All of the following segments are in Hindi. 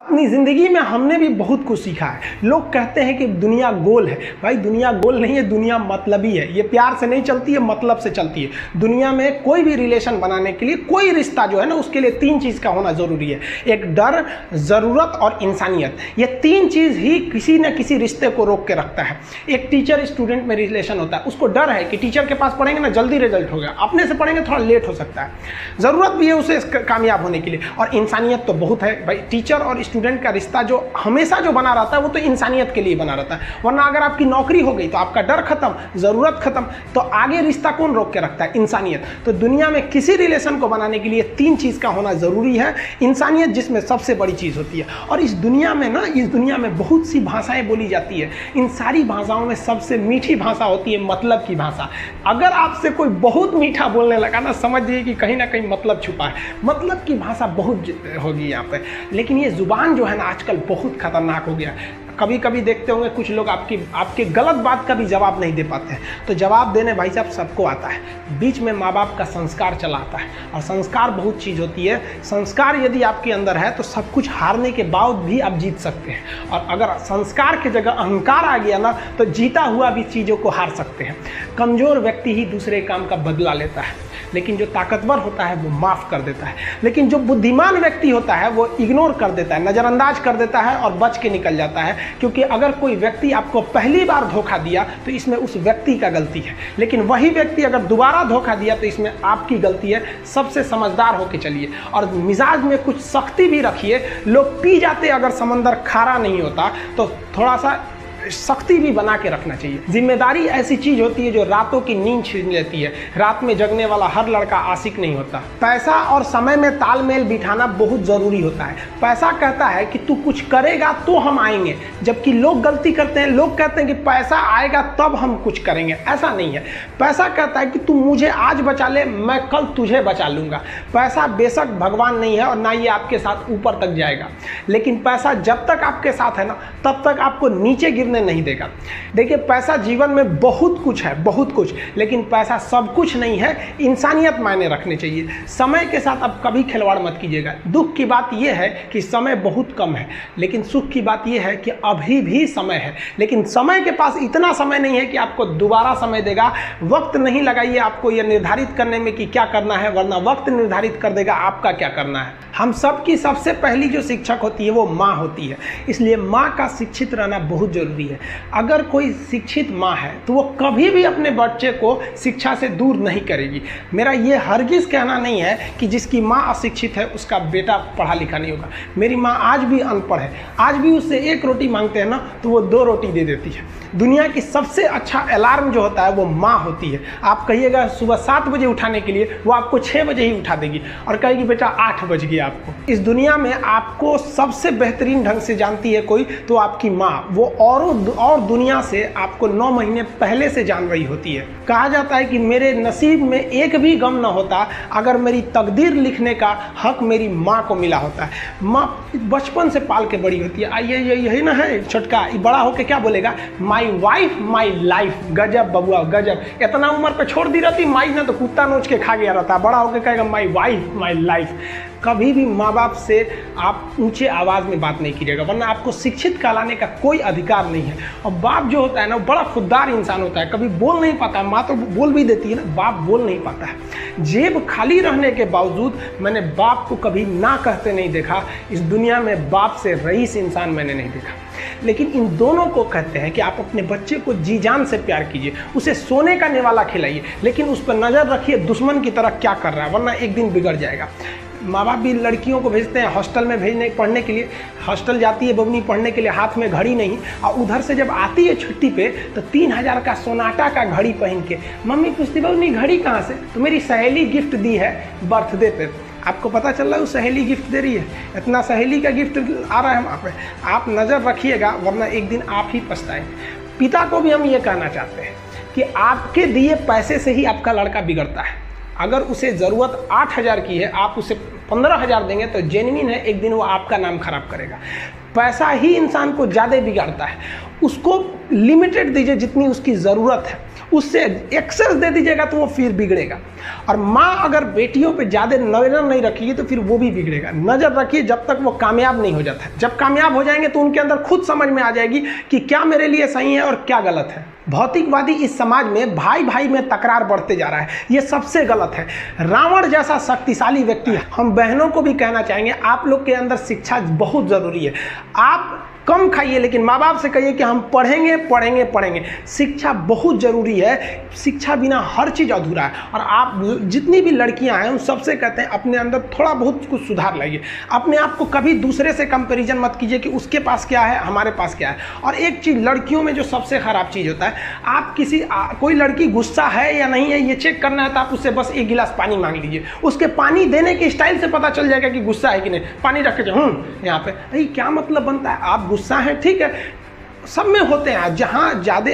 अपनी ज़िंदगी में हमने भी बहुत कुछ सीखा है। लोग कहते हैं कि दुनिया गोल है। भाई दुनिया गोल नहीं है, दुनिया मतलबी है। ये प्यार से नहीं चलती है, मतलब से चलती है। दुनिया में कोई भी रिलेशन बनाने के लिए, कोई रिश्ता जो है ना, उसके लिए तीन चीज़ का होना ज़रूरी है। एक डर, ज़रूरत और इंसानियत। ये तीन चीज़ ही किसी न किसी रिश्ते को रोक के रखता है। एक टीचर स्टूडेंट में रिलेशन होता है, उसको डर है कि टीचर के पास पढ़ेंगे ना जल्दी रिजल्ट होगा, अपने से पढ़ेंगे थोड़ा लेट हो सकता है। ज़रूरत भी है उसे कामयाब होने के लिए, और इंसानियत तो बहुत है भाई। टीचर और स्टूडेंट का रिश्ता जो हमेशा जो बना रहता है वो तो इंसानियत के लिए बना रहता है। वरना अगर आपकी नौकरी हो गई तो आपका डर खत्म, ज़रूरत खत्म, तो आगे रिश्ता कौन रोक के रखता है? इंसानियत। तो दुनिया में किसी रिलेशन को बनाने के लिए तीन चीज़ का होना ज़रूरी है। इंसानियत जिसमें सबसे बड़ी चीज़ होती है। और इस दुनिया में बहुत सी भाषाएं बोली जाती है। इन सारी भाषाओं में सबसे मीठी भाषा होती है मतलब की भाषा। अगर आपसे कोई बहुत मीठा बोलने लगा ना, समझिए कि कहीं ना कहीं मतलब छुपा है। मतलब की भाषा बहुत होगी यहाँ पे। लेकिन ये जुबान जो है ना आजकल बहुत खतरनाक हो गया। कभी कभी देखते होंगे कुछ लोग आपके गलत बात का भी जवाब नहीं दे पाते हैं। तो जवाब देने भाई साहब सबको आता है। बीच में माँ बाप का संस्कार चला आता है, और संस्कार बहुत चीज़ होती है। संस्कार यदि आपके अंदर है तो सब कुछ हारने के बाद भी आप जीत सकते हैं। और अगर संस्कार की जगह अहंकार आ गया ना, तो जीता हुआ भी चीज़ों को हार सकते हैं। कमज़ोर व्यक्ति ही दूसरे काम का बदला लेता है, लेकिन जो ताकतवर होता है वो माफ़ कर देता है। लेकिन जो बुद्धिमान व्यक्ति होता है वो इग्नोर कर देता है, नज़रअंदाज कर देता है और बच के निकल जाता है। क्योंकि अगर कोई व्यक्ति आपको पहली बार धोखा दिया तो इसमें उस व्यक्ति का गलती है, लेकिन वही व्यक्ति अगर दोबारा धोखा दिया तो इसमें आपकी गलती है। सबसे समझदार होके चलिए, और मिजाज में कुछ सख्ती भी रखिए। लोग पी जाते अगर समंदर खारा नहीं होता, तो थोड़ा सा सख्ती भी बना के रखना चाहिए। जिम्मेदारी ऐसी चीज होती है जो रातों की नींद छीन लेती है। रात में जगने वाला हर लड़का आशिक नहीं होता। पैसा और समय में तालमेल बिठाना बहुत जरूरी होता है। पैसा कहता है कि तू कुछ करेगा तो हम आएंगे, जबकि लोग गलती करते हैं। लोग कहते हैं कि पैसा आएगा तब हम कुछ करेंगे। ऐसा नहीं है। पैसा कहता है कि तू मुझे आज बचा ले, मैं कल तुझे बचा लूंगा। पैसा बेशक भगवान नहीं है और ना ये आपके साथ ऊपर तक जाएगा, लेकिन पैसा जब तक आपके साथ है ना, तब तक आपको नीचे गिरने नहीं देगा। देखिए, पैसा जीवन में बहुत कुछ है, बहुत कुछ, लेकिन पैसा सब कुछ नहीं है। इंसानियत मायने रखने चाहिए। समय के साथ आप कभी खिलवाड़ मत कीजिएगा। दुख की बात यह है कि समय बहुत कम है, लेकिन सुख की बात यह है कि अभी भी समय है। लेकिन समय के पास इतना समय नहीं है कि आपको दोबारा समय देगा। वक्त नहीं लगाइए आपको यह निर्धारित करने में कि क्या करना है, वरना वक्त निर्धारित कर देगा आपका क्या करना है। हम सब की सबसे पहली जो शिक्षक होती है वो माँ होती है, इसलिए माँ का शिक्षित रहना बहुत जरूरी है। अगर कोई शिक्षित माँ है तो वो कभी भी अपने बच्चे को शिक्षा से दूर नहीं करेगी। मेरा ये हरगिज़ कहना नहीं है कि जिसकी माँ अशिक्षित है उसका बेटा पढ़ा लिखा नहीं होगा। मेरी माँ आज भी अनपढ़ है, आज भी उससे एक रोटी मांगते हैं ना तो वो 2 रोटी दे देती है। दुनिया की सबसे अच्छा अलार्म जो होता है वो माँ होती है। आप कहिएगा सुबह 7 बजे उठाने के लिए, वो आपको 6 बजे ही उठा देगी और कहेगी बेटा 8 बज गया आपको। इस दुनिया में आपको सबसे बेहतरीन ढंग से जानती है कोई तो आपकी माँ। वो और दुनिया से आपको 9 महीने पहले से जान रही होती है। कहा जाता है कि मेरे नसीब में एक भी गम ना होता अगर मेरी तकदीर लिखने का हक मेरी माँ को मिला होता है। माँ बचपन से पाल के बड़ी होती है। यही ना है छोटका, बड़ा होके क्या बोलेगा? My wife my life. गजब बबुआ, गजब। इतना उम्र पे छोड़ दी रहती माई ना तो कुत्ता नोच के खा गया रहता। बड़ा होके कहेगा माई वाइफ माई लाइफ। कभी भी माँ बाप से आप ऊंचे आवाज़ में बात नहीं कीजिएगा, वरना आपको शिक्षित कहलाने का कोई अधिकार नहीं है। और बाप जो होता है ना, बड़ा खुददार इंसान होता है, कभी बोल नहीं पाता है। माँ तो बोल भी देती है ना, बाप बोल नहीं पाता है। जेब खाली रहने के बावजूद मैंने बाप को कभी ना कहते नहीं देखा। इस दुनिया में बाप से रईस इंसान मैंने नहीं देखा। लेकिन इन दोनों को कहते हैं कि आप अपने बच्चे को जी जान से प्यार कीजिए, उसे सोने का निवाला खिलाइए, लेकिन उस पर नज़र रखिए दुश्मन की तरह क्या कर रहा है, वरना एक दिन बिगड़ जाएगा। माँ बाप भी लड़कियों को भेजते हैं हॉस्टल में पढ़ने के लिए। हॉस्टल जाती है बबनी पढ़ने के लिए, हाथ में घड़ी नहीं, और उधर से जब आती है छुट्टी पे तो 3000 का सोनाटा का घड़ी पहन के मम्मी पूछती बबनी घड़ी कहाँ से? तो मेरी सहेली गिफ्ट दी है बर्थडे पे। आपको पता चल रहा है वो सहेली गिफ्ट दे रही है। इतना सहेली का गिफ्ट आ रहा है वहाँ पे। आप नज़र रखिएगा, वरना एक दिन आप ही पछताएंगे। पिता को भी हम ये कहना चाहते हैं कि आपके दिए पैसे से ही आपका लड़का बिगड़ता है। अगर उसे ज़रूरत 8000 की है, आप उसे 15000 देंगे तो जेन्युइन है, एक दिन वो आपका नाम खराब करेगा। पैसा ही इंसान को ज़्यादा बिगाड़ता है। उसको लिमिटेड दीजिए जितनी उसकी ज़रूरत है, उससे एक्सेस दे दीजिएगा तो वो फिर बिगड़ेगा। और माँ अगर बेटियों पे ज़्यादा नज़र नहीं रखेगी तो फिर वो भी बिगड़ेगा। नज़र रखिए जब तक वो कामयाब नहीं हो जाता। जब कामयाब हो जाएंगे तो उनके अंदर खुद समझ में आ जाएगी कि क्या मेरे लिए सही है और क्या गलत है। भौतिकवादी इस समाज में भाई भाई में तकरार बढ़ते जा रहा है, ये सबसे गलत है। रावण जैसा शक्तिशाली व्यक्ति, हम बहनों को भी कहना चाहेंगे, आप लोग के अंदर शिक्षा बहुत ज़रूरी है। आप कम खाइए लेकिन माँ बाप से कहिए कि हम पढ़ेंगे पढ़ेंगे पढ़ेंगे। शिक्षा बहुत ज़रूरी है, शिक्षा बिना हर चीज़ अधूरा है। और आप जितनी भी लड़कियां हैं उन सबसे कहते हैं अपने अंदर थोड़ा बहुत कुछ सुधार लाइए। अपने आप को कभी दूसरे से कंपैरिजन मत कीजिए कि उसके पास क्या है हमारे पास क्या है। और एक चीज़ लड़कियों में जो सबसे ख़राब चीज़ होता है, आप कोई लड़की गुस्सा है या नहीं है ये चेक करना है तो आप उससे बस एक गिलास पानी मांग लीजिए, उसके पानी देने के स्टाइल से पता चल जाएगा कि गुस्सा है कि नहीं। पानी रख के जाओ यहाँ पे, अरे क्या मतलब बनता है? आप गुस्सा है, ठीक है, सब में होते हैं, जहाँ ज़्यादा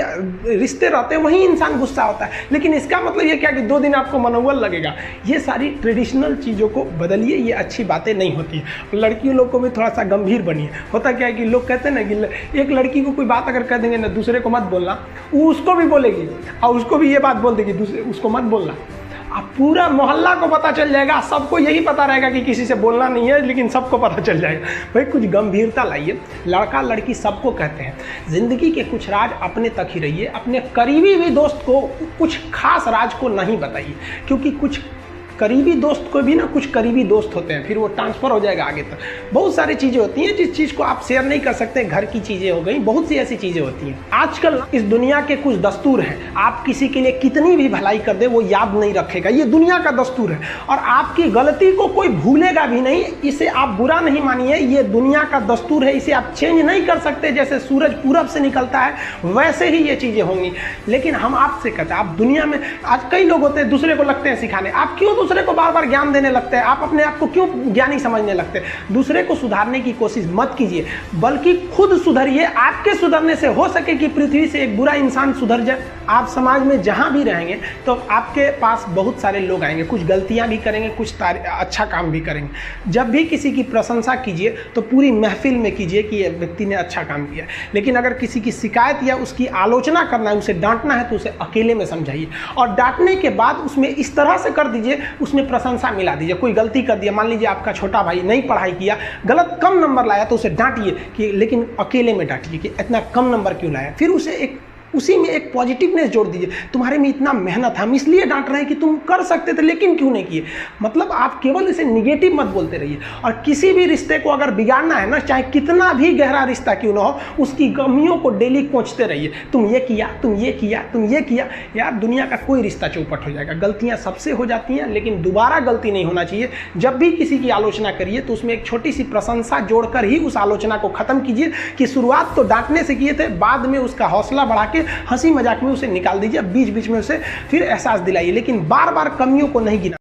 रिश्ते रहते हैं वहीं इंसान गुस्सा होता है, लेकिन इसका मतलब ये क्या कि 2 दिन आपको मनोबल लगेगा। ये सारी ट्रेडिशनल चीज़ों को बदलिए, ये अच्छी बातें नहीं होती हैं। लड़कियों लोग को भी थोड़ा सा गंभीर बनिए। होता क्या है कि लोग कहते हैं ना कि एक लड़की को कोई बात अगर कह देंगे ना दूसरे को मत बोलना, वो उसको भी बोलेगी और उसको भी ये बात बोल देगी दूसरे उसको मत बोलना। अब पूरा मोहल्ला को पता चल जाएगा, सबको यही पता रहेगा कि किसी से बोलना नहीं है, लेकिन सबको पता चल जाएगा। भाई कुछ गंभीरता लाइए। लड़का लड़की सबको कहते हैं, ज़िंदगी के कुछ राज अपने तक ही रहिए। अपने करीबी भी दोस्त को कुछ खास राज को नहीं बताइए, क्योंकि कुछ करीबी दोस्त को भी ना कुछ करीबी दोस्त होते हैं, फिर वो ट्रांसफ़र हो जाएगा आगे तक। बहुत सारी चीज़ें होती हैं जिस चीज़ को आप शेयर नहीं कर सकते। घर की चीज़ें हो गई, बहुत सी ऐसी चीज़ें होती हैं। आजकल इस दुनिया के कुछ दस्तूर हैं, आप किसी के लिए कितनी भी भलाई कर दे वो याद नहीं रखेगा। ये दुनिया का दस्तूर है और आपकी गलती को कोई भूलेगा भी नहीं। इसे आप बुरा नहीं मानिए, ये दुनिया का दस्तूर है, इसे आप चेंज नहीं कर सकते। जैसे सूरज पूरब से निकलता है वैसे ही ये चीज़ें होंगी। लेकिन हम आपसे कहते हैं, आप दुनिया में आज कई लोग होते हैं दूसरे को लगते हैं सिखाने, आप क्यों दूसरे को बार बार ज्ञान देने लगते हैं? आप अपने आप को क्यों ज्ञानी समझने लगते हैं? दूसरे को सुधारने की कोशिश मत कीजिए, बल्कि खुद सुधरिए। आपके सुधरने से हो सके कि पृथ्वी से एक बुरा इंसान सुधर जाए। आप समाज में जहां भी रहेंगे तो आपके पास बहुत सारे लोग आएंगे, कुछ गलतियां भी करेंगे, कुछ अच्छा काम भी करेंगे। जब भी किसी की प्रशंसा कीजिए तो पूरी महफिल में कीजिए कि यह व्यक्ति ने अच्छा काम किया। लेकिन अगर किसी की शिकायत या उसकी आलोचना करना है, उसे डांटना है, तो उसे अकेले में समझाइए। और डांटने के बाद उसमें इस तरह से कर दीजिए, उसमें प्रशंसा मिला दीजिए। कोई गलती कर दिया, मान लीजिए आपका छोटा भाई नहीं पढ़ाई किया, गलत कम नंबर लाया, तो उसे डांटिए कि, लेकिन अकेले में डांटिए कि इतना कम नंबर क्यों लाया। फिर उसे उसी में एक पॉजिटिवनेस जोड़ दीजिए, तुम्हारे में इतना मेहनत है, हम इसलिए डांट रहे हैं कि तुम कर सकते थे लेकिन क्यों नहीं किए। मतलब आप केवल इसे निगेटिव मत बोलते रहिए। और किसी भी रिश्ते को अगर बिगाड़ना है ना, चाहे कितना भी गहरा रिश्ता क्यों ना हो, उसकी कमियों को डेली कोंचते रहिए। तुम ये किया, तुम ये किया, तुम ये किया। यार दुनिया का कोई रिश्ता चौपट हो जाएगा। गलतियां सबसे हो जाती हैं, लेकिन दोबारा गलती नहीं होना चाहिए। जब भी किसी की आलोचना करिए तो उसमें एक छोटी सी प्रशंसा जोड़कर ही उस आलोचना को खत्म कीजिए कि शुरुआत तो डांटने से किए थे, बाद में उसका हौसला बढ़ा के हंसी मजाक में उसे निकाल दीजिए। बीच बीच में उसे फिर एहसास दिलाइए, लेकिन बार बार कमियों को नहीं गिना।